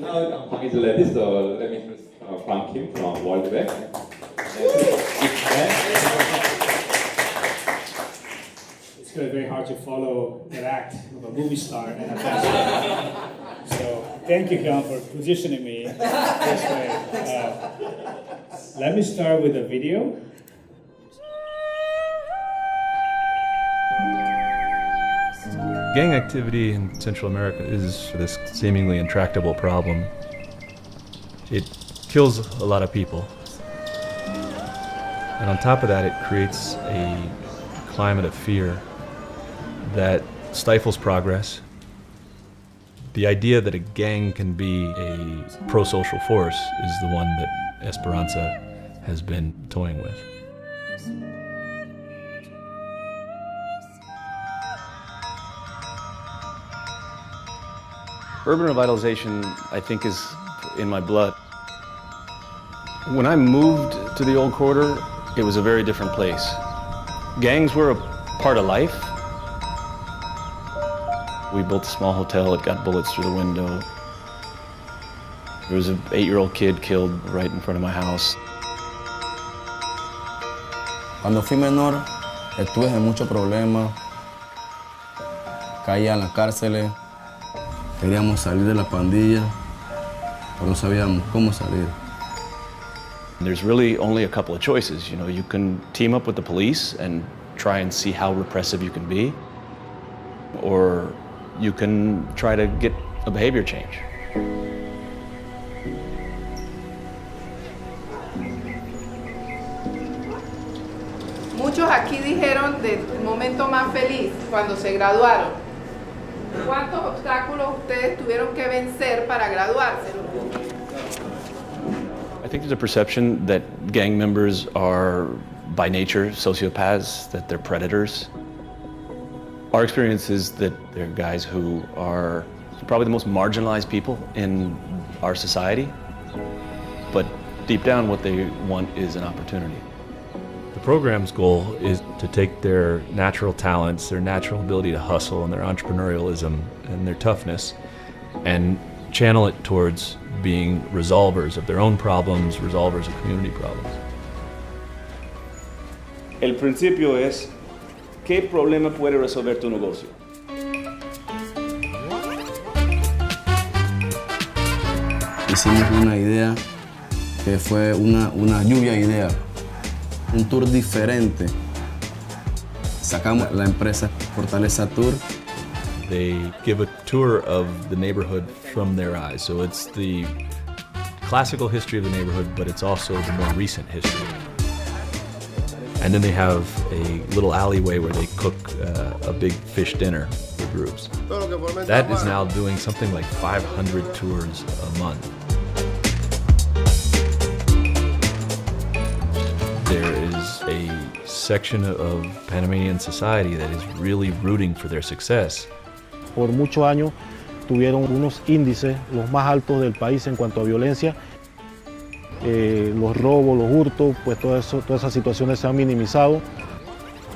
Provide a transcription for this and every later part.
now I'm talking to ladies, so let me introduce Kwang Kim from World Bank. It's going to be very hard to follow that act of a movie star and a pastor. So thank you, Kwang, for positioning me this way. Let me start with a video. Gang activity in Central America is this seemingly intractable problem. It kills a lot of people. And on top of that, it creates a climate of fear that stifles progress. The idea that a gang can be a pro-social force is the one that Esperanza has been toying with. Urban revitalization, I think, is in my blood. When I moved to the old quarter, it was a very different place. Gangs were a part of life. We built a small hotel, it got bullets through the window. There was an 8-year-old kid killed right in front of my house. Cuando fui menor, estuve en muchos problemas. Caía en las cárceles. Queríamos salir de la pandilla, pero no sabíamos cómo salir. There's really only a couple of choices. You know, you can team up with the police and try and see how repressive you can be, or you can try to get a behavior change. Muchos aquí dijeron del momento más feliz cuando se graduaron. ¿Cuántos obstáculos ustedes tuvieron que vencer para graduarse? I think there's a perception that gang members are, by nature, sociopaths, that they're predators. Our experience is that they're guys who are probably the most marginalized people in our society, but deep down what they want is an opportunity. The program's goal is to take their natural talents, their natural ability to hustle, and their entrepreneurialism and their toughness, and channel it towards being resolvers of their own problems, resolvers of community problems. El principio es, ¿qué problema puede resolver tu negocio? Hicimos una idea que fue una lluvia de ideas. Un tour diferente. Sacamos la empresa Fortaleza Tour. They give a tour of the neighborhood from their eyes. So it's the classical history of the neighborhood, but it's also the more recent history. And then they have a little alleyway where they cook a big fish dinner for groups. That is now doing something like 500 tours a month. There is a section of Panamanian society that is really rooting for their success. Por muchos años tuvieron unos índices los más altos del país en cuanto a violencia. Los robos, los hurtos, pues todas esas situaciones se han minimizado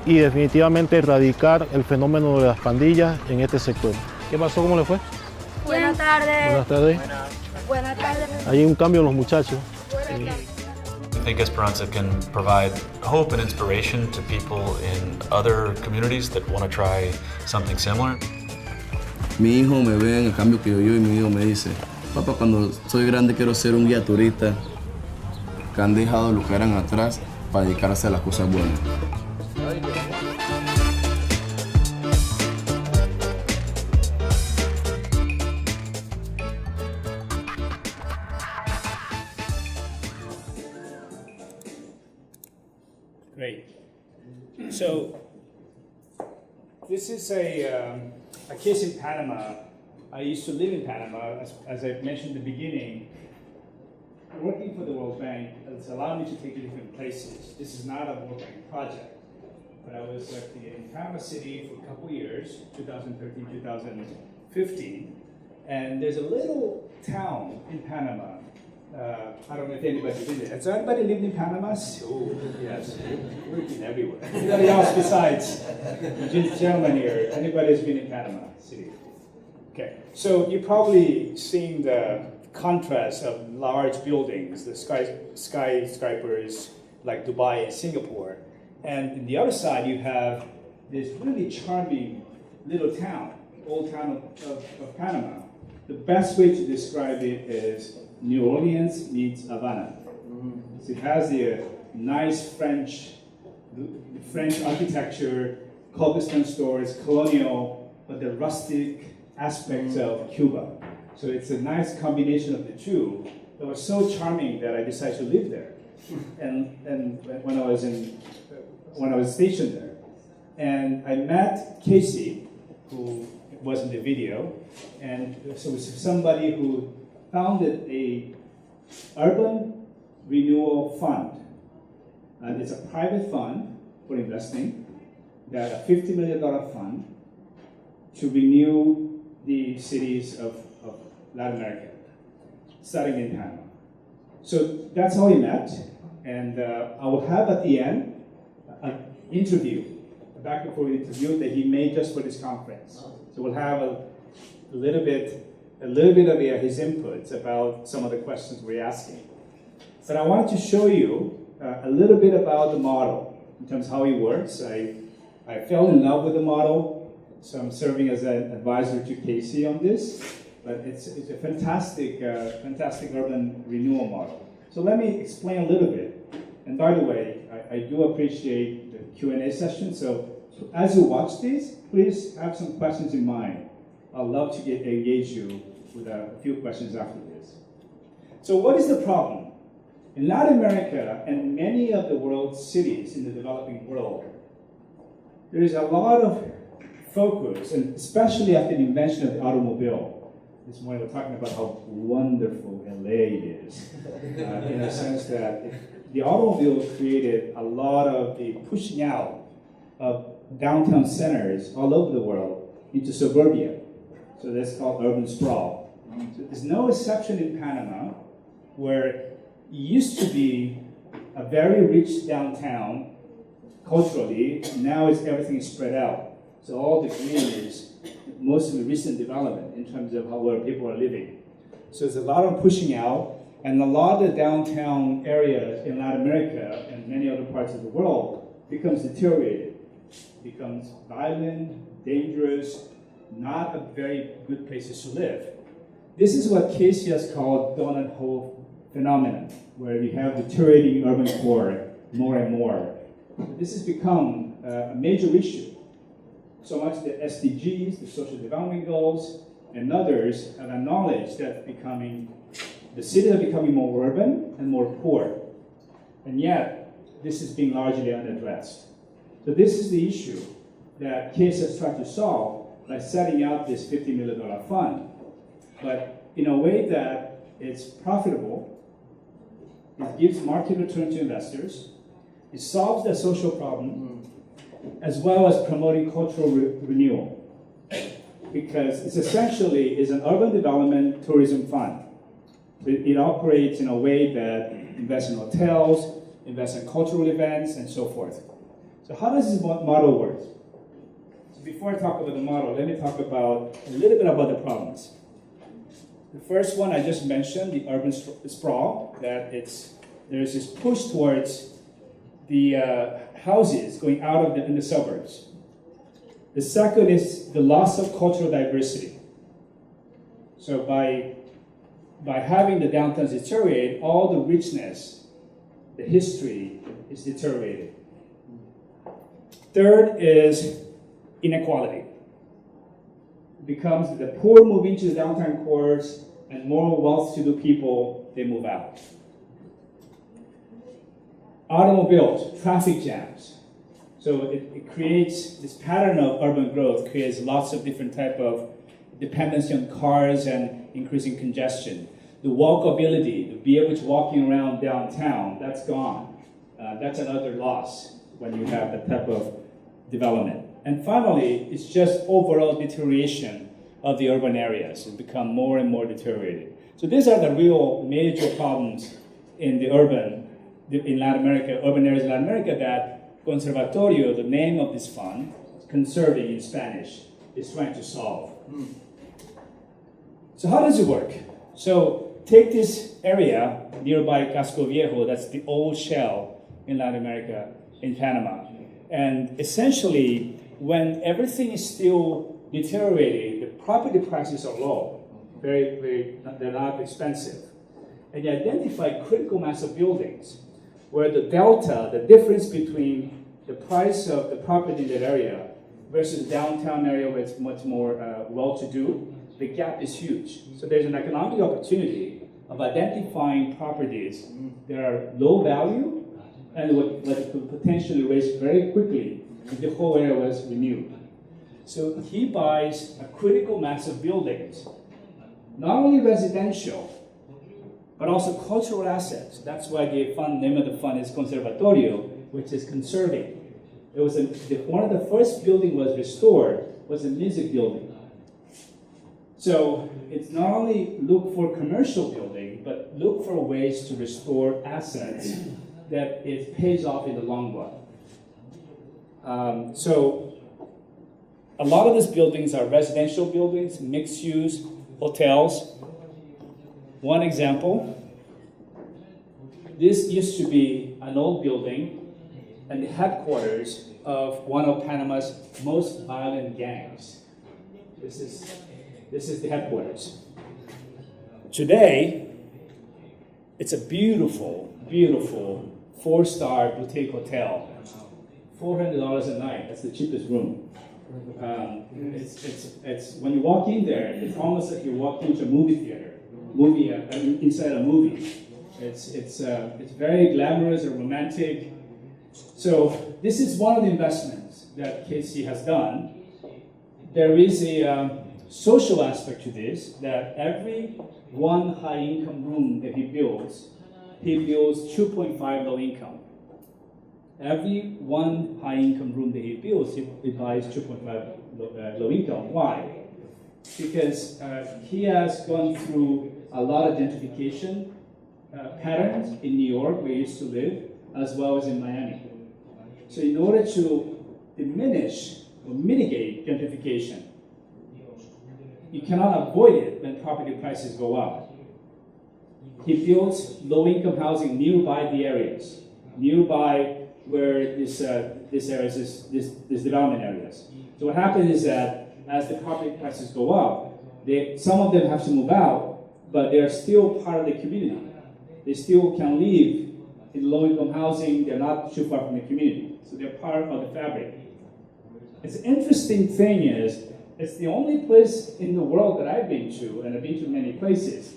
y definitivamente erradicar el fenómeno de las pandillas en este sector. ¿Qué pasó? ¿Cómo le fue? Buenas tardes. Buenas tardes. Buenas tardes. Hay un cambio en los muchachos. I think Esperanza can provide hope and inspiration to people in other communities that want to try something similar. Mi hijo me ve en el cambio que yo y mi hijo me dice, papá, cuando soy grande quiero ser un guía turista, que han dejado lo que eran atrás para dedicarse a las cosas buenas. Great. So this is a case in Panama. I used to live in Panama, as I mentioned in the beginning. Working for the World Bank has allowed me to take you to different places. This is not a World Bank project, but I was in Panama City for a couple years, 2013, 2015, and there's a little town in Panama. I don't know if anybody's been there. Has anybody lived in Panama? Oh, yes, we've been everywhere. Anybody else besides the gentleman here? Anybody has been in Panama City? Okay, so you've probably seen the contrast of large buildings, the skyscrapers like Dubai and Singapore. And on the other side, you have this really charming little town, old town of Panama. The best way to describe it is New Orleans meets Havana. So it has the nice French architecture, cobblestone stores, colonial, but the rustic aspects of Cuba. So it's a nice combination of the two that was so charming that I decided to live there. And when I was stationed there, and I met Casey, who was in the video, and so it was somebody who founded a urban renewal fund. And it's a private fund for investing, that a $50 million fund to renew the cities of Latin America, starting in Panama. So that's how we met, and I will have at the end an interview, a back and forth interview that he made just for this conference. So we'll have a little bit of his inputs about some of the questions we're asking. But I wanted to show you a little bit about the model in terms of how it works. I fell in love with the model, so I'm serving as an advisor to Casey on this. But it's a fantastic urban renewal model. So let me explain a little bit. And by the way, I do appreciate the Q&A session. So as you watch this, please have some questions in mind. I'd love to engage you with a few questions after this. So what is the problem? In Latin America and many of the world's cities in the developing world, there is a lot of focus, and especially after the invention of the automobile. This morning we're talking about how wonderful LA is, in a sense that the automobile created a lot of the pushing out of downtown centers all over the world into suburbia. So that's called urban sprawl. So there's no exception in Panama, where it used to be a very rich downtown culturally. Now everything is spread out. So all the green is mostly recent development in terms of where people are living. So there's a lot of pushing out, and a lot of the downtown areas in Latin America and many other parts of the world becomes deteriorated, becomes violent, dangerous, not a very good places to live. This is what Casey has called donut hole phenomenon, where you have deteriorating urban core more and more. This has become a major issue. So much the SDGs, the Social Development Goals, and others have acknowledged that the cities are becoming more urban and more poor. And yet, this is being largely unaddressed. So this is the issue that Casey has tried to solve by setting up this $50 million fund, but in a way that it's profitable, it gives market return to investors, it solves the social problem, as well as promoting cultural renewal. Because it's essentially is an urban development tourism fund. It operates in a way that invests in hotels, invests in cultural events, and so forth. So how does this model work? So before I talk about the model, let me talk about a little bit about the problems. The first one I just mentioned, the urban sprawl, that there's this push towards the houses going out in the suburbs. The second is the loss of cultural diversity. So by having the downtowns deteriorate, all the richness, the history is deteriorated. Third is inequality. It becomes the poor move into the downtown cores, and more well-to-do people, they move out. Automobiles, traffic jams. So it creates this pattern of urban growth, creates lots of different type of dependency on cars and increasing congestion. The walkability, to be able to walking around downtown, that's gone. That's another loss when you have that type of development. And finally, it's just overall deterioration of the urban areas. It's become more and more deteriorated. So these are the real major problems in the urban areas in Latin America that Conservatorio, the name of this fund, conserving in Spanish, is trying to solve. So how does it work? So take this area nearby Casco Viejo, that's the old shell in Latin America, in Panama. And essentially, when everything is still deteriorating, the property prices are low, they're not expensive. And you identify critical mass of buildings where the delta, the difference between the price of the property in that area versus the downtown area where it's much more well-to-do, the gap is huge. So there's an economic opportunity of identifying properties that are low value and what could potentially raise very quickly if the whole area was renewed. So he buys a critical mass of buildings, not only residential, but also cultural assets. That's why the name of the fund is Conservatorio, which is conserving. It was one of the first building was restored was a music building. So it's not only look for commercial building, but look for ways to restore assets that it pays off in the long run. So a lot of these buildings are residential buildings, mixed use, hotels. One example, this used to be an old building and the headquarters of one of Panama's most violent gangs. This is the headquarters. Today, it's a beautiful, beautiful 4-star boutique hotel. $400 a night, that's the cheapest room. It's when you walk in there, it's almost like you're walking into a movie theater, inside a movie. It's very glamorous and romantic. So this is one of the investments that Casey has done. There is a social aspect to this, that every one high-income room that he builds 2.5 low income. Every one high-income room that he builds, he buys 2.5 low income. Why? Because he has gone through a lot of gentrification patterns in New York, where he used to live, as well as in Miami. So in order to diminish or mitigate gentrification, you cannot avoid it when property prices go up. He builds low-income housing nearby the areas, nearby where this development areas. So what happens is that as the property prices go up, some of them have to move out, but they are still part of the community. They still can live in low-income housing. They're not too far from the community, so they're part of the fabric. It's an interesting thing is, it's the only place in the world that I've been to, and I've been to many places,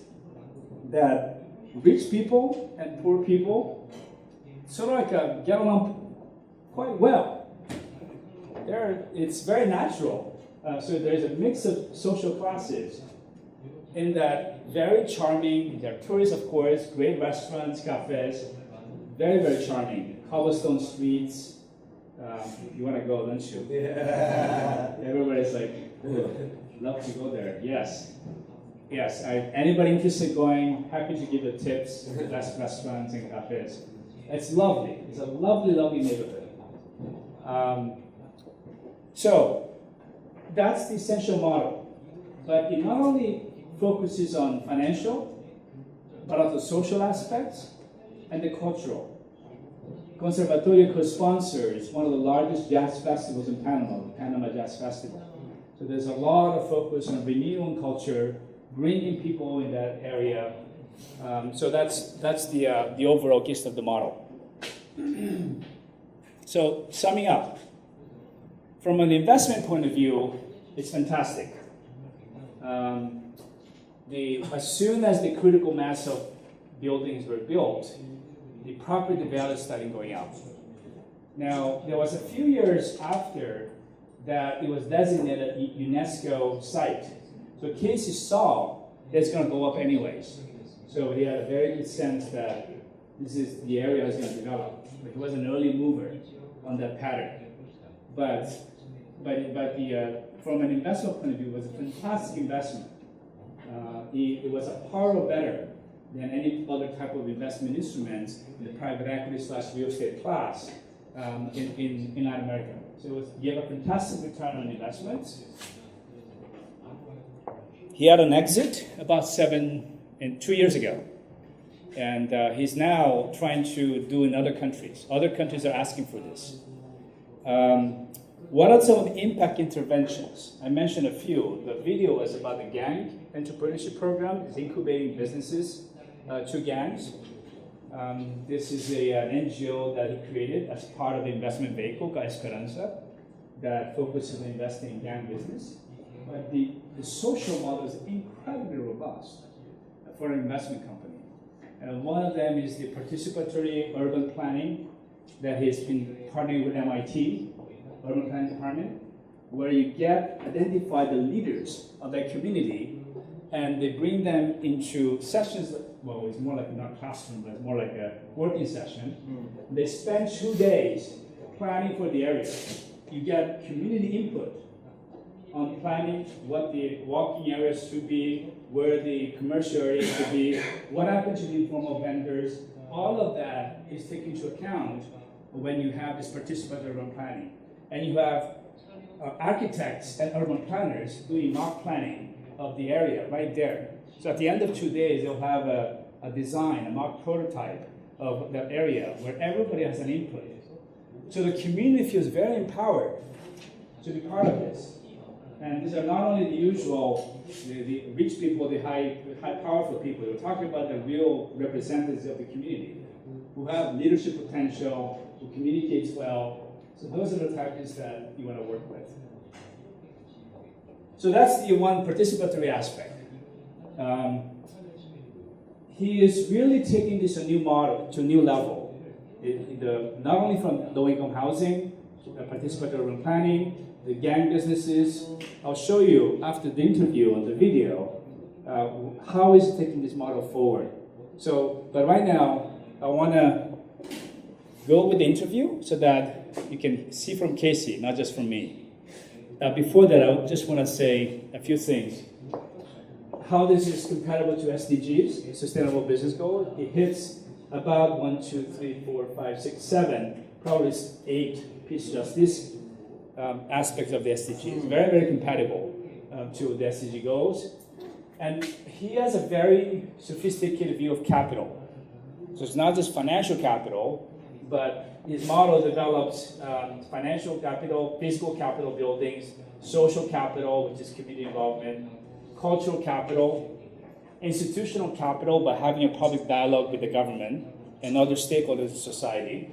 that rich people and poor people sort of like get along quite well. It's very natural. So there's a mix of social classes in that very charming. There are tourists, of course, great restaurants, cafes, very, very charming. Cobblestone streets. You want to go, don't you? Yeah. Everybody's like, love to go there. Yes. Yes. Anybody interested in going, happy to give you tips. Best restaurants and cafes. It's lovely. It's a lovely, lovely neighborhood. So that's the essential model. But it not only focuses on financial, but also social aspects and the cultural. Conservatorio co-sponsors one of the largest jazz festivals in Panama, the Panama Jazz Festival. So there's a lot of focus on renewing culture, bringing people in that area. So that's the overall gist of the model. So summing up, from an investment point of view, it's fantastic. As soon as the critical mass of buildings were built, the property value started going up. Now, there was a few years after that it was designated a UNESCO site. So Casey saw that it's going to go up anyways. So he had a very good sense that this is the area is going to develop. But he was an early mover on that pattern. But from an investment point of view, it was a fantastic investment. It was a power better than any other type of investment instruments in the private equity / real estate class in Latin America. So you have a fantastic return on investments. He had an exit about 7 2 years ago. And he's now trying to do in other countries. Other countries are asking for this. What are some of the impact interventions? I mentioned a few. The video is about the gang entrepreneurship program. It's incubating businesses to gangs. This is an NGO that he created as part of the investment vehicle called Esperanza that focuses on investing in gang business. But the social model is incredibly robust for an investment company. And one of them is the participatory urban planning that he's been partnering with MIT, Urban Planning Department, where you identify the leaders of that community and they bring them into sessions. Well, it's more like not a classroom, but it's more like a working session. They spend 2 days planning for the area. You get community input on planning what the walking areas should be, where the commercial areas should be, what happens to the informal vendors. All of that is taken into account when you have this participatory urban planning. And you have architects and urban planners doing mock planning of the area right there. So at the end of 2 days, they'll have a design, a mock prototype of the area where everybody has an input. So the community feels very empowered to be part of this. And these are not only the usual, the rich people, the high powerful people. We're talking about the real representatives of the community who have leadership potential, who communicates well. So those are the types that you want to work with. So that's the one participatory aspect. He is really taking this a new model to a new level. Not only from low-income housing, participatory urban planning, the gang businesses. I'll show you after the interview on the video how is he taking this model forward. So, but right now I want to go with the interview so that you can see from Casey, not just from me. Before that, I just want to say a few things. How this is compatible to SDGs, Sustainable Business Goal. It hits about 1, 2, 3, 4, 5, 6, 7, probably 8 pieces of this aspects of the SDGs. Very, very compatible to the SDG goals. And he has a very sophisticated view of capital. So it's not just financial capital, but his model develops financial capital, physical capital buildings, social capital, which is community involvement, cultural capital, institutional capital by having a public dialogue with the government and other stakeholders in society.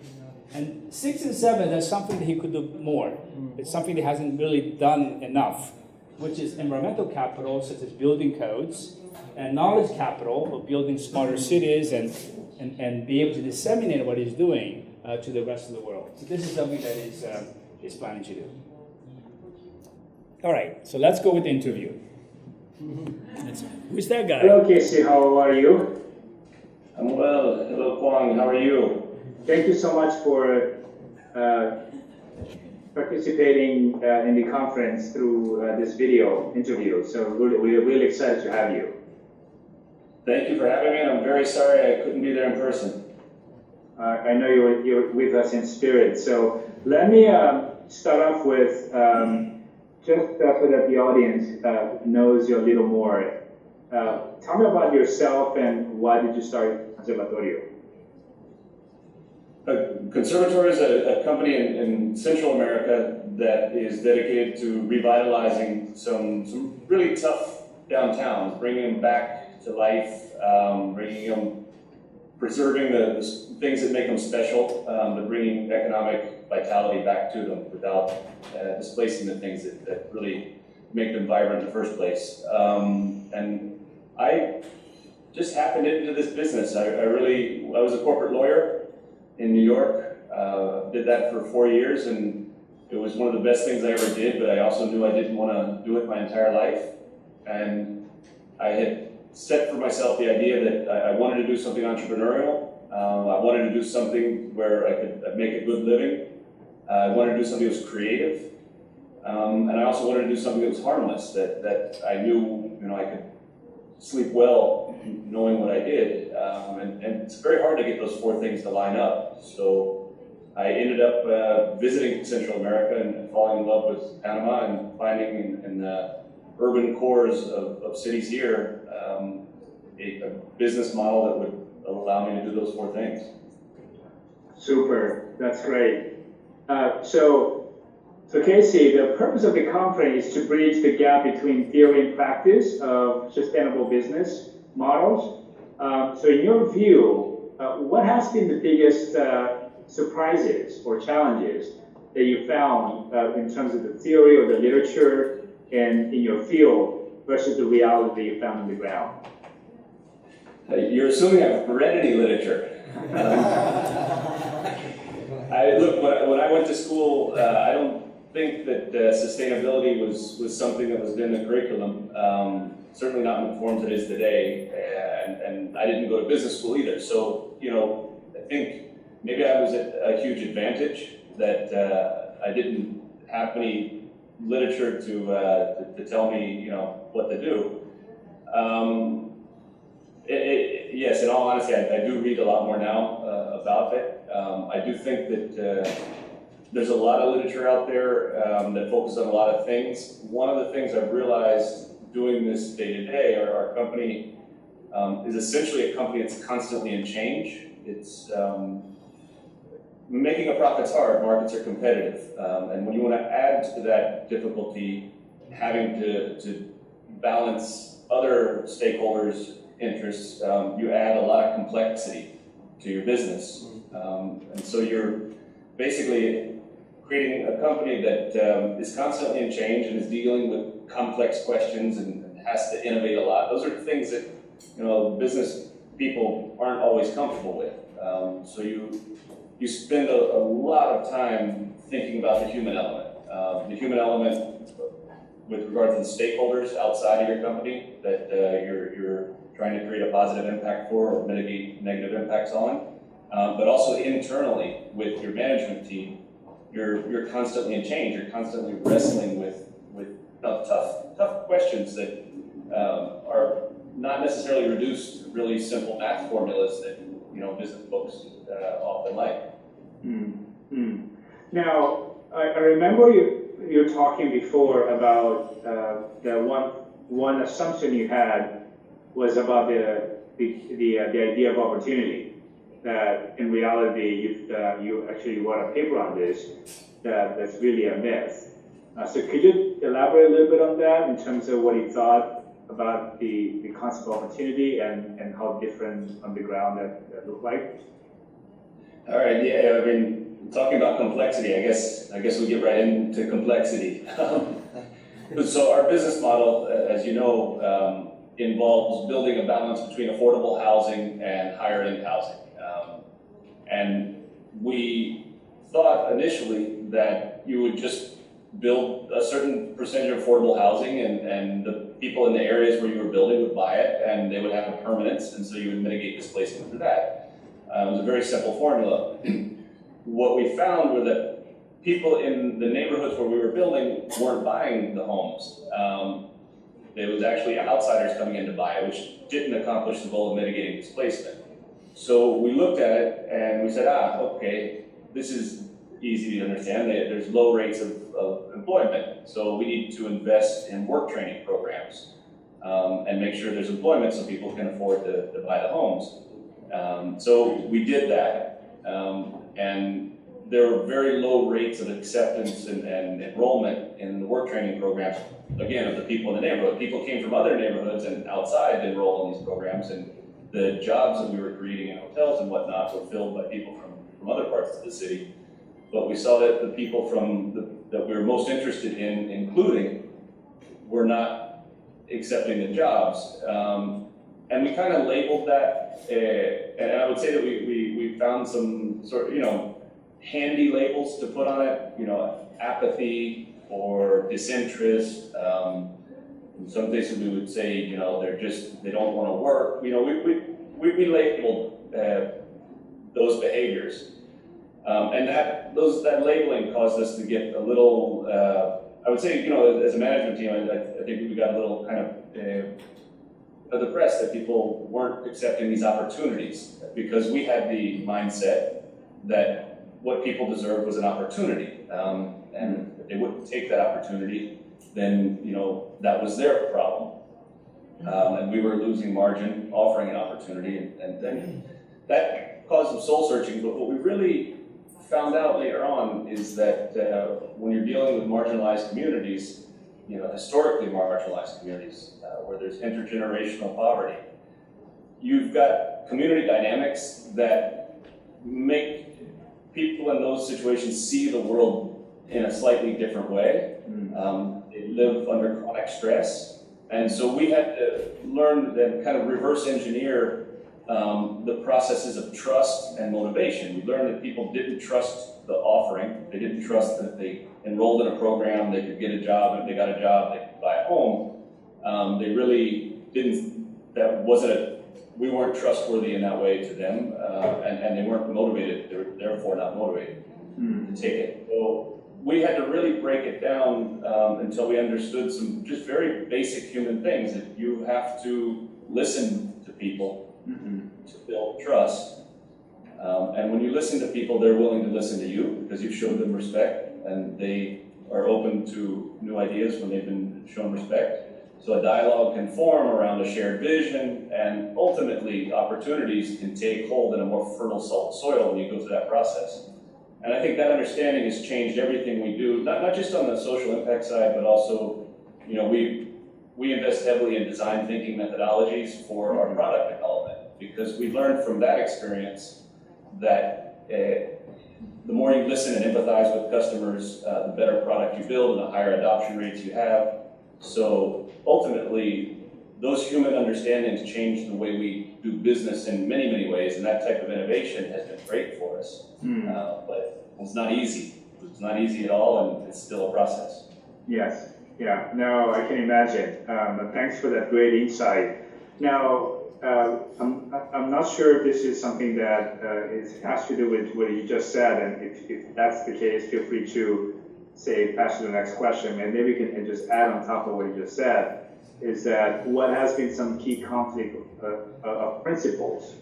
And 6 and 7, that's something that he could do more. It's something that hasn't really done enough, which is environmental capital, such as building codes, and knowledge capital of building smarter cities and be able to disseminate what he's doing to the rest of the world. So this is something that he's planning to do. All right, so let's go with the interview. Who's that guy? Hello, Casey. How are you? I'm well. Hello, Kwang. How are you? Thank you so much for participating in the conference through this video interview. So we're really excited to have you. Thank you for having me, and I'm very sorry I couldn't be there in person. I know you're with us in spirit. So let me start off with just so that the audience knows you a little more. Tell me about yourself and why did you start Conservatorio? Conservatory is a company in Central America that is dedicated to revitalizing some really tough downtowns, bringing them back to life, preserving the things that make them special, but bringing economic vitality back to them without displacing the things that really make them vibrant in the first place. And I just happened into this business. I was a corporate lawyer in New York, did that for 4 years, and it was one of the best things I ever did, but I also knew I didn't want to do it my entire life. And I had set for myself the idea that I wanted to do something entrepreneurial. I wanted to do something where I could make a good living. I wanted to do something that was creative. And I also wanted to do something that was harmless, that I knew I could sleep well knowing what I did. And it's very hard to get those 4 things to line up. So I ended up visiting Central America and falling in love with Panama and finding in the urban cores of cities here a business model that would allow me to do those 4 things. Super, that's great. So Casey, the purpose of the conference is to bridge the gap between theory and practice of sustainable business models. So in your view, what has been the biggest surprises or challenges that you found in terms of the theory or the literature and in your field versus the reality you found on the ground? You're assuming I've read any literature. Look, when I went to school, I don't think that sustainability was something that was in the curriculum. Certainly not in the forms it is today, and I didn't go to business school either. So, I think maybe I was at a huge advantage that I didn't have any literature to tell me, what to do. Yes, in all honesty, I do read a lot more now about it. I do think that there's a lot of literature out there that focuses on a lot of things. One of the things I've realized doing this day to day, our company is essentially a company that's constantly in change. It's making a profit's hard, markets are competitive. And when you want to add to that difficulty, having to balance other stakeholders' interests, you add a lot of complexity to your business. And so you're basically creating a company that is constantly in change and is dealing with complex questions and has to innovate a lot. Those are things that business people aren't always comfortable with. So you spend a lot of time thinking about the human element. The human element with regard to the stakeholders outside of your company that you're trying to create a positive impact for or mitigate negative impacts on, but also internally with your management team. You're constantly in change. You're constantly wrestling with tough questions that are not necessarily reduced to really simple math formulas that business folks often like. Now, I remember you talking before about the one assumption you had was about the idea of opportunity. That in reality, you actually wrote a paper on this, that's really a myth. So could you elaborate a little bit on that in terms of what you thought about the concept of opportunity and how different on the ground that looked like? All right, yeah, I mean, talking about complexity, I guess we get right into complexity. So our business model, as you know, involves building a balance between affordable housing and higher end housing. And we thought initially that you would just build a certain percentage of affordable housing and the people in the areas where you were building would buy it and they would have a permanence, and so you would mitigate displacement through that. It was a very simple formula. What we found were that people in the neighborhoods where we were building weren't buying the homes. There was actually outsiders coming in to buy it, which didn't accomplish the goal of mitigating displacement. So we looked at it and we said, okay, this is easy to understand. There's low rates of employment, so we need to invest in work training programs and make sure there's employment so people can afford to buy the homes. So we did that, and there were very low rates of acceptance and enrollment in the work training programs, again, of the people in the neighborhood. People came from other neighborhoods and outside to enroll in these programs, and the jobs that we were creating in hotels and whatnot were filled by people from other parts of the city. But we saw that the people that we were most interested in including were not accepting the jobs. And we kind of labeled that, and I would say that we found some sort of, handy labels to put on it, apathy or disinterest. In some cases we would say, they don't want to work. We labeled those behaviors. And that labeling caused us to get a little, I would say, as a management team, I think we got a little kind of depressed that people weren't accepting these opportunities because we had the mindset that what people deserved was an opportunity. And if they wouldn't take that opportunity, then, that was their problem. and we were losing margin, offering an opportunity, and then that caused some soul searching. But what we really found out later on is that when you're dealing with marginalized communities, historically marginalized communities, where there's intergenerational poverty, you've got community dynamics that make people in those situations see the world in a slightly different way. They live under chronic stress. And so we had to learn and kind of reverse engineer the processes of trust and motivation. We learned that people didn't trust the offering. They didn't trust that if they enrolled in a program, they could get a job. If they got a job, they could buy a home. They really didn't, we weren't trustworthy in that way to them, and they weren't motivated. They were therefore not motivated to take it. So we had to really break it down until we understood some just very basic human things, that you have to listen to people to build trust. And when you listen to people, they're willing to listen to you because you've showed them respect, and they are open to new ideas when they've been shown respect. So a dialogue can form around a shared vision, and ultimately opportunities can take hold in a more fertile soil when you go through that process. And I think that understanding has changed everything we do, not just on the social impact side, but also, we invest heavily in design thinking methodologies for our product development, because we learned from that experience that the more you listen and empathize with customers, the better product you build and the higher adoption rates you have. So ultimately, those human understandings change the way we do business in many, many ways, and that type of innovation has been great for us. But it's not easy. It's not easy at all, and it's still a process. Yes, yeah, no, I can imagine. Thanks for that great insight. Now, I'm not sure if this is something that has to do with what you just said, and if that's the case, feel free to pass to the next question, and maybe we can just add on top of what you just said, is that what has been some key conflict of principles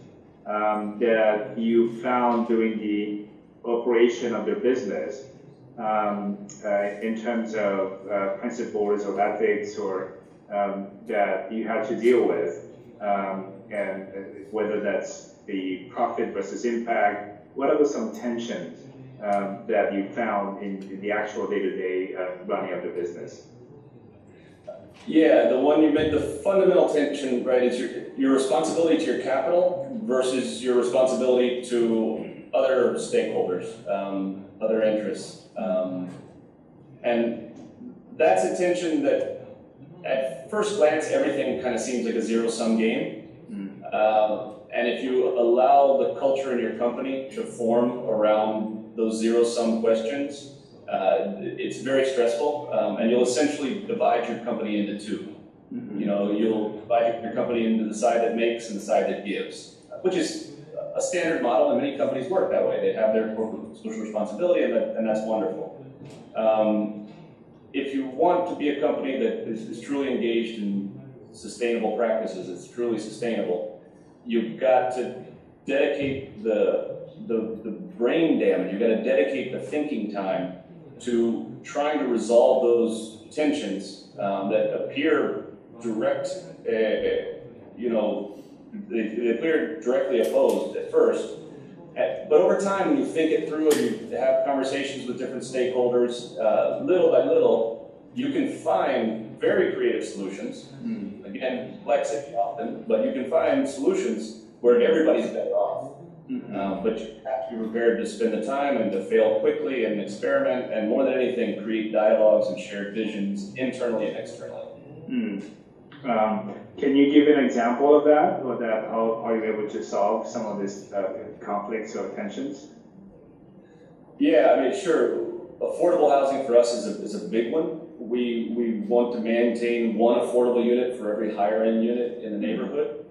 that you found during the operation of your business in terms of principles or ethics or that you had to deal with, and whether that's the profit versus impact. What are some tensions that you found in the actual day-to-day running of the business? Yeah, the one you made, the fundamental tension, right, is your responsibility to your capital versus your responsibility to other stakeholders, other interests. And that's a tension that at first glance, everything kind of seems like a zero-sum game. And if you allow the culture in your company to form around those zero-sum questions, it's very stressful, and you'll essentially divide your company into two. You'll divide your company into the side that makes and the side that gives, which is a standard model, and many companies work that way. They have their corporate social responsibility, and that's wonderful. If you want to be a company that is truly engaged in sustainable practices, it's truly sustainable, you've got to dedicate the brain damage, you've got to dedicate the thinking time to trying to resolve those tensions that appear direct, they appear directly opposed at first. But over time, when you think it through and you have conversations with different stakeholders, little by little, you can find very creative solutions. Again, complexity often, but you can find solutions where everybody's better off. But you have to be prepared to spend the time and to fail quickly and experiment, and more than anything, create dialogues and shared visions internally and externally. Can you give an example of that, or how are you able to solve some of these conflicts or tensions? Yeah, I mean, sure. Affordable housing for us is a big one. We want to maintain one affordable unit for every higher end unit in the neighborhood.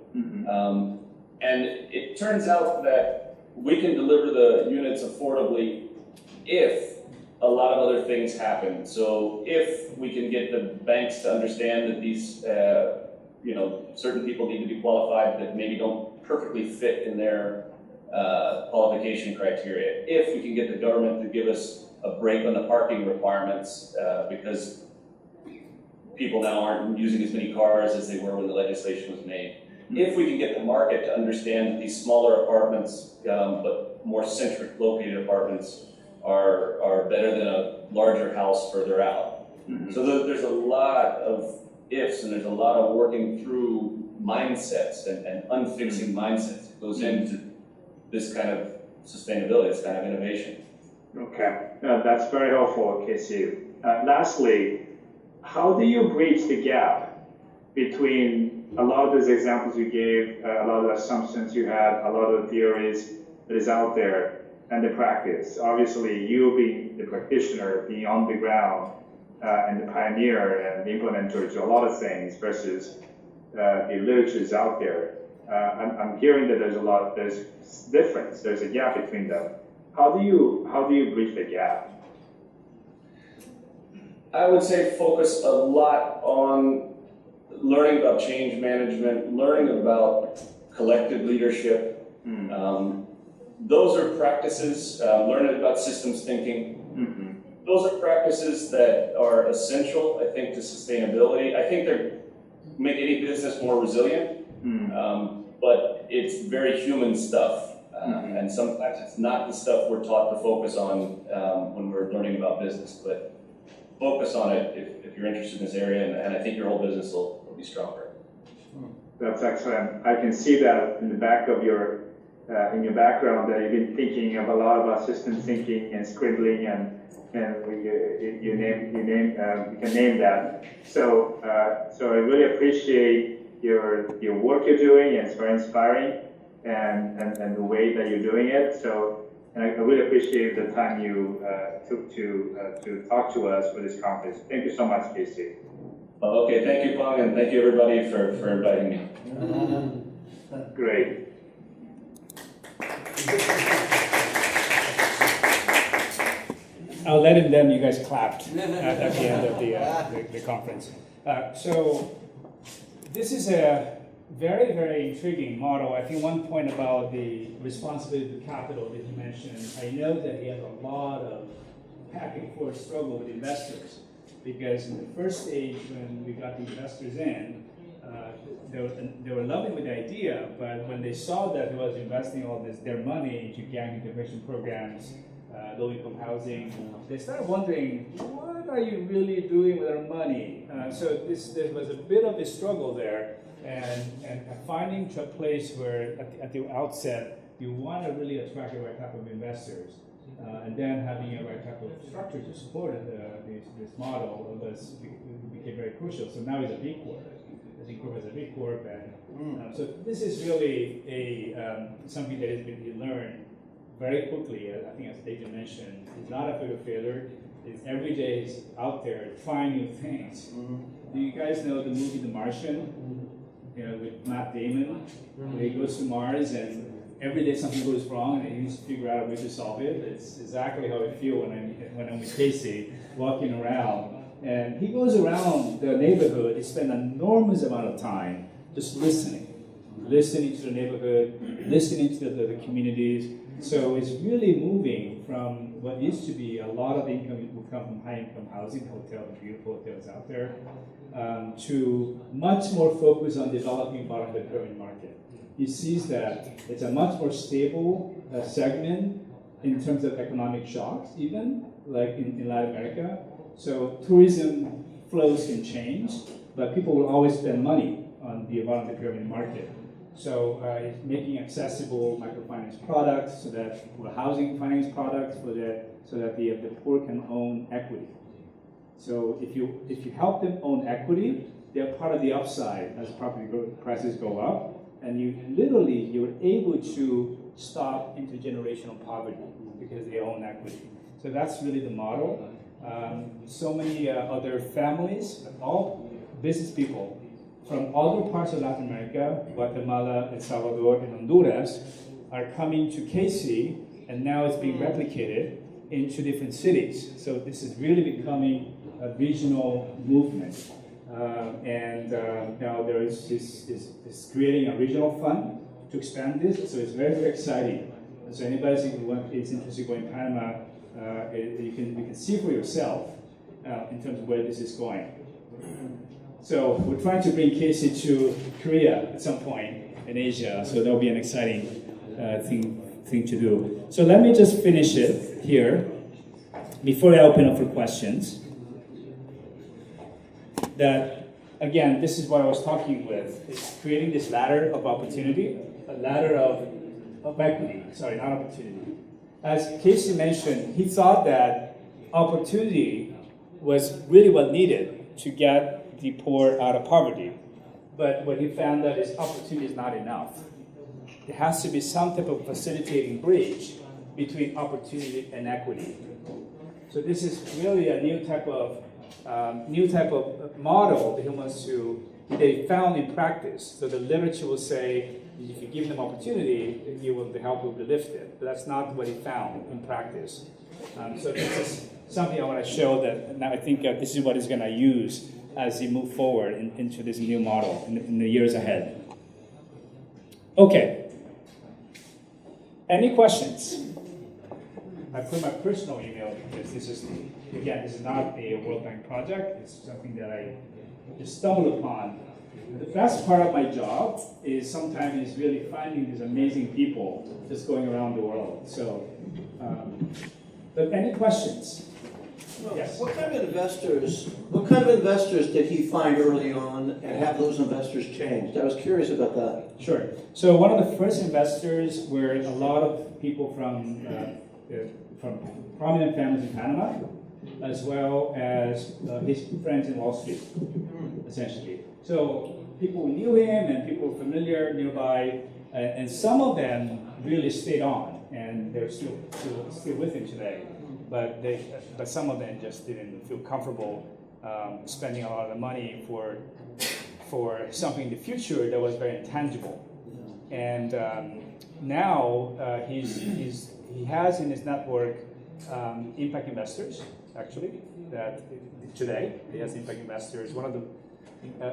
And it turns out that we can deliver the units affordably if a lot of other things happen. So if we can get the banks to understand that these, certain people need to be qualified that maybe don't perfectly fit in their qualification criteria. If we can get the government to give us a break on the parking requirements, because people now aren't using as many cars as they were when the legislation was made. If we can get the market to understand that these smaller apartments, but more centric located apartments are better than a larger house further out. So there's a lot of ifs and there's a lot of working through mindsets and unfixing mindsets that goes into this kind of sustainability, this kind of innovation. Okay, that's very helpful, Casey. Lastly, how do you bridge the gap between a lot of those examples you gave, a lot of the assumptions you had, a lot of the theories that is out there, and the practice? Obviously, you being the practitioner, being on the ground, and the pioneer and the implementer to a lot of things versus the literature is out there. I'm hearing that there's difference, there's a gap between them. How do you bridge the gap? I would say focus a lot on learning about change management, learning about collective leadership. Those are practices, learning about systems thinking. Those are practices that are essential, I think, to sustainability. I think they make any business more resilient, but it's very human stuff. And sometimes it's not the stuff we're taught to focus on when we're learning about business, but focus on it if you're interested in this area, and I think your whole business will be stronger. That's excellent. I can see that in the back of your, in your background, that you've been thinking of a lot about systems thinking and scribbling, and you can name that. So I really appreciate your work you're doing, and it's very inspiring, and the way that you're doing it. So, and I really appreciate the time you took to talk to us for this conference. Thank you so much, Casey. Okay, thank you, Kwang, and thank you everybody for inviting me. Great. I'll let him then, you guys clapped at the end of the conference. So this is a very, very intriguing model. I think one point about the responsibility to capital that he mentioned, I know that he has a lot of back and forth struggle with investors, because in the first stage when we got the investors in, they were loving with the idea, but when they saw that he was investing all their money into gang integration programs, low-income housing, they started wondering, what are you really doing with our money? So there was a bit of a struggle there, and finding a place where at the outset you want to really attract the right type of investors, and then having a right type of structure to support this model became very crucial. So now it's a B Corp. I think Corp is a B Corp, and so this is really something that has been learned very quickly. I think, as David mentioned, he's not afraid of failure. Every day he's out there trying new things. Do you guys know the movie The Martian? You know, with Matt Damon, where he goes to Mars and every day something goes wrong and he needs to figure out a way to solve it. It's exactly how I feel when I'm with Casey walking around. And he goes around the neighborhood. He spends an enormous amount of time just listening to the neighborhood, listening to the communities. So it's really moving from what used to be a lot of the income will come from high-income housing, hotels, and beautiful hotels out there, to much more focus on developing bottom of the pyramid market. He sees that it's a much more stable segment in terms of economic shocks, even like in Latin America. So tourism flows can change, but people will always spend money on the bottom of the pyramid market. So it's making accessible microfinance products, so that housing finance products, so that the poor can own equity. So if you help them own equity, they're part of the upside as property prices go up, and you're able to stop intergenerational poverty because they own equity. So that's really the model. So many other families, all business people from other parts of Latin America, Guatemala, El Salvador, and Honduras, are coming to KC, and now it's being replicated into different cities. So this is really becoming a regional movement. Now there is this creating a regional fund to expand this, so it's very, very exciting. So anybody is interested in going to Panama, you can see for yourself in terms of where this is going. So we're trying to bring Casey to Korea at some point in Asia, so that'll be an exciting thing to do. So let me just finish it here before I open up for questions. That, again, this is what I was talking with. It's creating this ladder of opportunity, a ladder of equity, sorry, not opportunity. As Casey mentioned, he thought that opportunity was really what needed to get the poor out of poverty. But what he found that is opportunity is not enough. There has to be some type of facilitating bridge between opportunity and equity. So this is really a new type of model that they found in practice. So the literature will say, if you give them opportunity, the help will be lifted. But that's not what he found in practice. So this is something I want to show that now I think this is what he's going to use as he move forward into this new model in the years ahead. Okay. Any questions? I put my personal email because this is not a World Bank project. It's something that I just stumbled upon. The best part of my job is sometimes really finding these amazing people just going around the world. So, but any questions? Yes. What kind of investors did he find early on, and have those investors changed? I was curious about that. Sure. So one of the first investors were a lot of people from prominent families in Panama, as well as his friends in Wall Street, essentially. So people knew him and people were familiar nearby, and some of them really stayed on, and they're still with him today. But some of them just didn't feel comfortable spending a lot of the money for something in the future that was very intangible. And now he has in his network impact investors, actually. That today he has impact investors.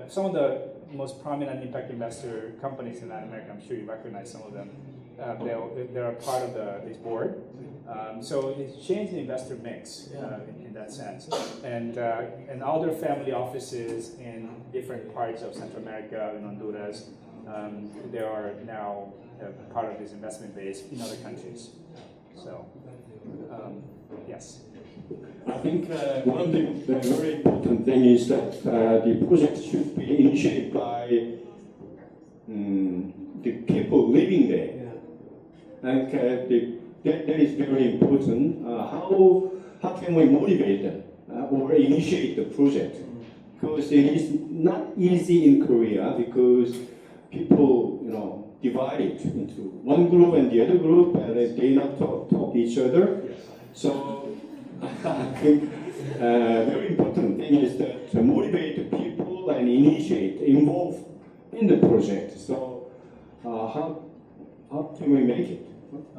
Some of the most prominent impact investor companies in Latin America. I'm sure you recognize some of them. They're a part of this board. So it's changed the investor mix in that sense. And other family offices in different parts of Central America and Honduras, they are now part of this investment base in other countries. So, yes. I think one of the very important thing is that the project should be initiated by the people living there. And that is very important. How can we motivate them or initiate the project? Because it is not easy in Korea because people, divided into one group and the other group, and they not talk to each other. So I think very important thing is that to motivate the people and involve in the project. So how can we make it?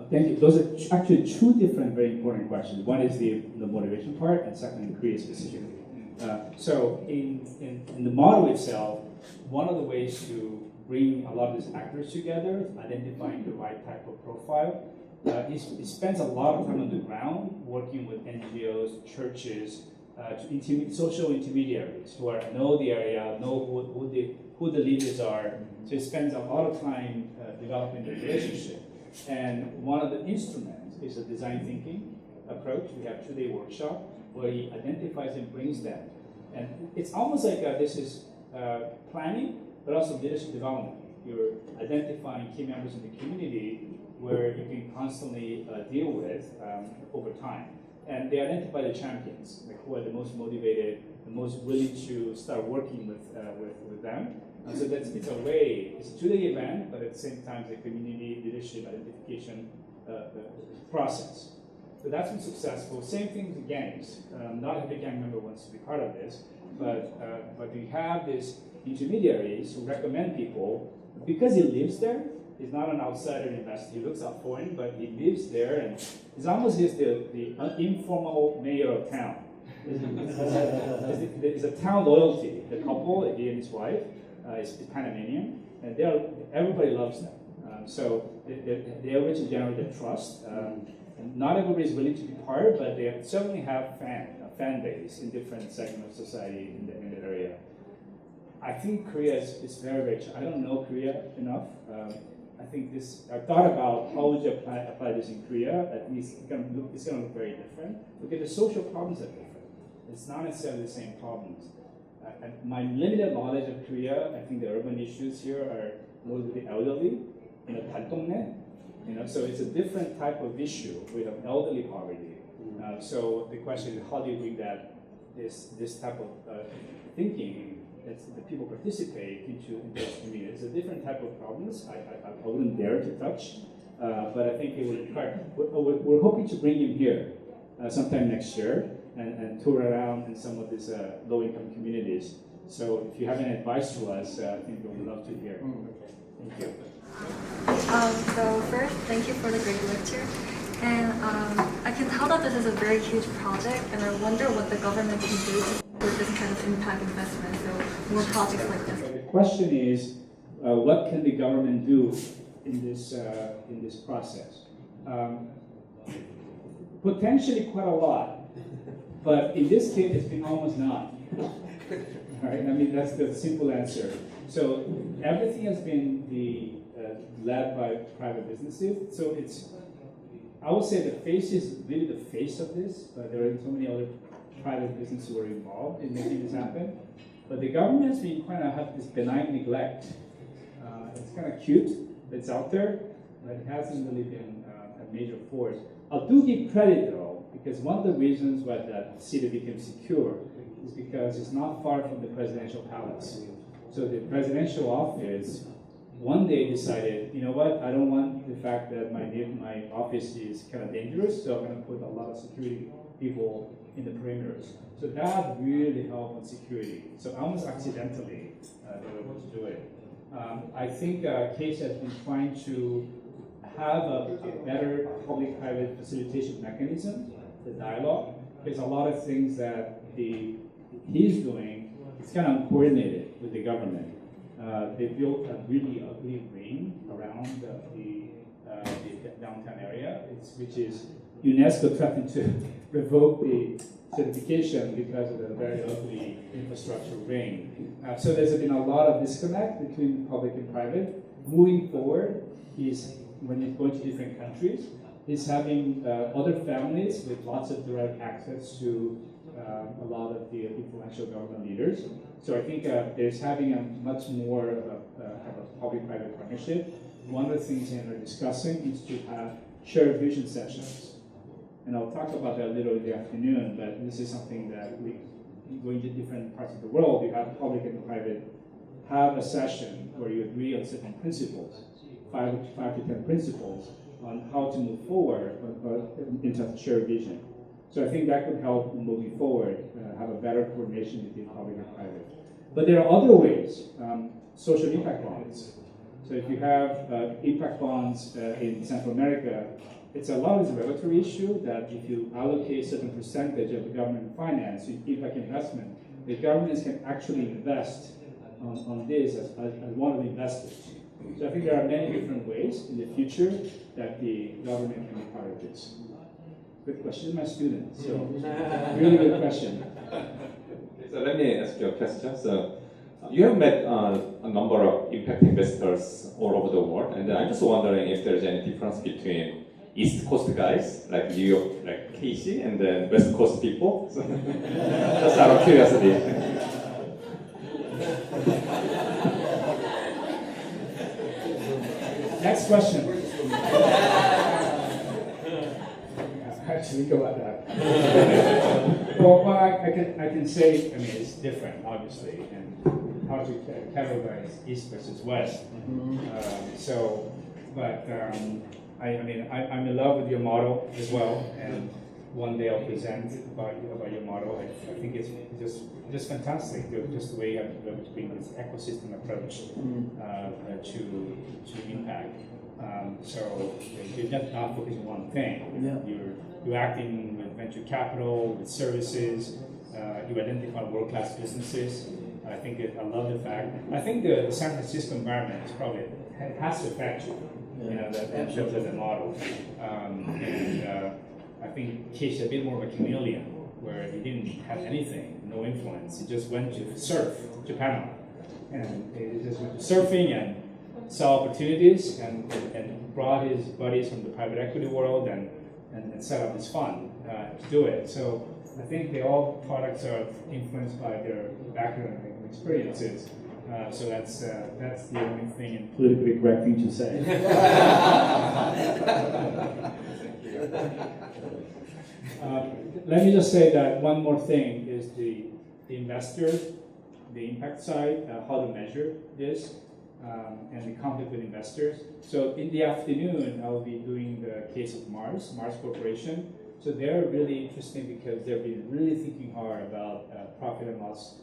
Thank you. Those are actually two different very important questions. One is the motivation part, and second, the Korea specifically. So in the model itself, one of the ways to bring a lot of these actors together, identifying the right type of profile, it spends a lot of time on the ground working with NGOs, churches, social intermediaries who know the area, know who the leaders are. So it spends a lot of time developing the relationship. And one of the instruments is a design thinking approach. We have a 2-day workshop where he identifies and brings them. And it's almost like this is planning, but also leadership development. You're identifying key members in the community where you can constantly deal with over time. And they identify the champions, like who are the most motivated, the most willing to start working with them. And so it's a 2-day event, but at the same time, it's a community leadership identification process. So that's been successful. Same thing with gangs. Not every gang member wants to be part of this, but we have these intermediaries who recommend people because he lives there. He's not an outsider investor. He looks out for him, but he lives there, and he's almost the informal mayor of town. There's a town loyalty. The couple, he and his wife, is Panamanian, and everybody loves them. So they able to generate the trust. And not everybody is willing to be part, but they certainly have fan base in different segments of society in the area. I think Korea is very, very. I don't know Korea enough. I think I thought about how would you apply this in Korea. At least it's going to look very different. Because the social problems are different. It's not necessarily the same problems. My limited knowledge of Korea, I think the urban issues here are more with the elderly, 달동네, so it's a different type of issue. We have elderly poverty. So the question is, how do you bring this type of thinking that the people participate into this community? It's a different type of problems. I wouldn't dare to touch, but I think it will require. We're hoping to bring him here sometime next year and tour around in some of these low-income communities. So if you have any advice to us, I think we would love to hear. Thank you. So first, thank you for the great lecture. And I can tell that this is a very huge project, and I wonder what the government can do to support this kind of impact investment, so more projects like this. The question is, what can the government do in this process? Potentially quite a lot, but in this case, it's been almost none. Right? I mean, that's the simple answer. So everything has been led by private businesses. So I would say the face is really the face of this, but there are so many other private businesses who are involved in making this happen. But the government has been kind of have this benign neglect. It's kind of cute, it's out there, but it hasn't really been a major force. I do give credit though, because one of the reasons why that city became secure is because it's not far from the presidential palace. So the presidential office one day decided, you know what, I don't want the fact that my office is kind of dangerous, so I'm going to put a lot of security people in the perimeters. So that really helped on security. So almost accidentally, they were able to do it. I think Case has been trying to have a better public-private facilitation mechanism, the dialogue, because a lot of things that he's doing, it's kind of uncoordinated with the government. They built a really ugly ring around the downtown area, which is UNESCO threatened to revoke the certification because of the very ugly infrastructure ring. So there's been a lot of disconnect between public and private. Moving forward, when he's going to different countries, he's having other families with lots of direct access to a lot of the influential government leaders. So I think there's having a much more of a public-private partnership. One of the things they're discussing is to have shared vision sessions. And I'll talk about that a little in the afternoon, but this is something that going to different parts of the world, you have public and private, have a session where you agree on certain principles, 5 to 10 principles on how to move forward in terms of shared vision. So I think that could help moving forward, have a better coordination between public and private. But there are other ways, social impact bonds. So if you have impact bonds in Central America, it's a lot of regulatory issue that if you allocate a certain percentage of the government finance in impact investment, the governments can actually invest on this as one of the investors. So I think there are many different ways in the future that the government can be part of this. Good question, my student. So really good question. So let me ask you a question. So you have met a number of impact investors all over the world, and I'm just wondering if there's any difference between East Coast guys like New York, like Casey, and then West Coast people. So, just out of curiosity. Next question. Actually, go at that. Well, I can say, I mean, it's different, obviously, and how to categorize East versus West. I'm in love with your model as well, and one day I'll present about your model. I think it's just fantastic, just the way you have to bring this ecosystem approach to impact. So you're not focusing on one thing. Yeah. You're acting with venture capital, with services. You identify world-class businesses. I love the fact. I think the San Francisco environment is probably has to affect you. You know, that shows as a model. I think Case is a bit more of a chameleon. where he didn't have anything, no influence. He just went to surf to Panama. And he just went to surfing and saw opportunities and brought his buddies from the private equity world and set up this fund to do it. So I think they all products are influenced by their background and experiences. So that's the only thing and politically correct thing to say. Let me just say that one more thing is the investors, the impact side, how to measure this, and the conflict with investors. So in the afternoon, I'll be doing the case of Mars Corporation. So they're really interesting because they've been really thinking hard about profit and loss,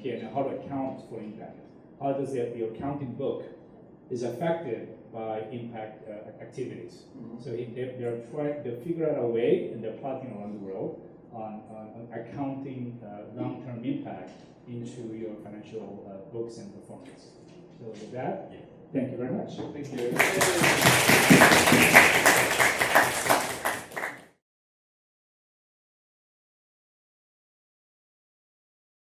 P&L, how to account for impact. How does the accounting book is affected by impact activities. So they're trying to figure out a way, and they're plotting around the world on accounting long-term impact into your financial books and performance. So with that, thank you very much. Thank you.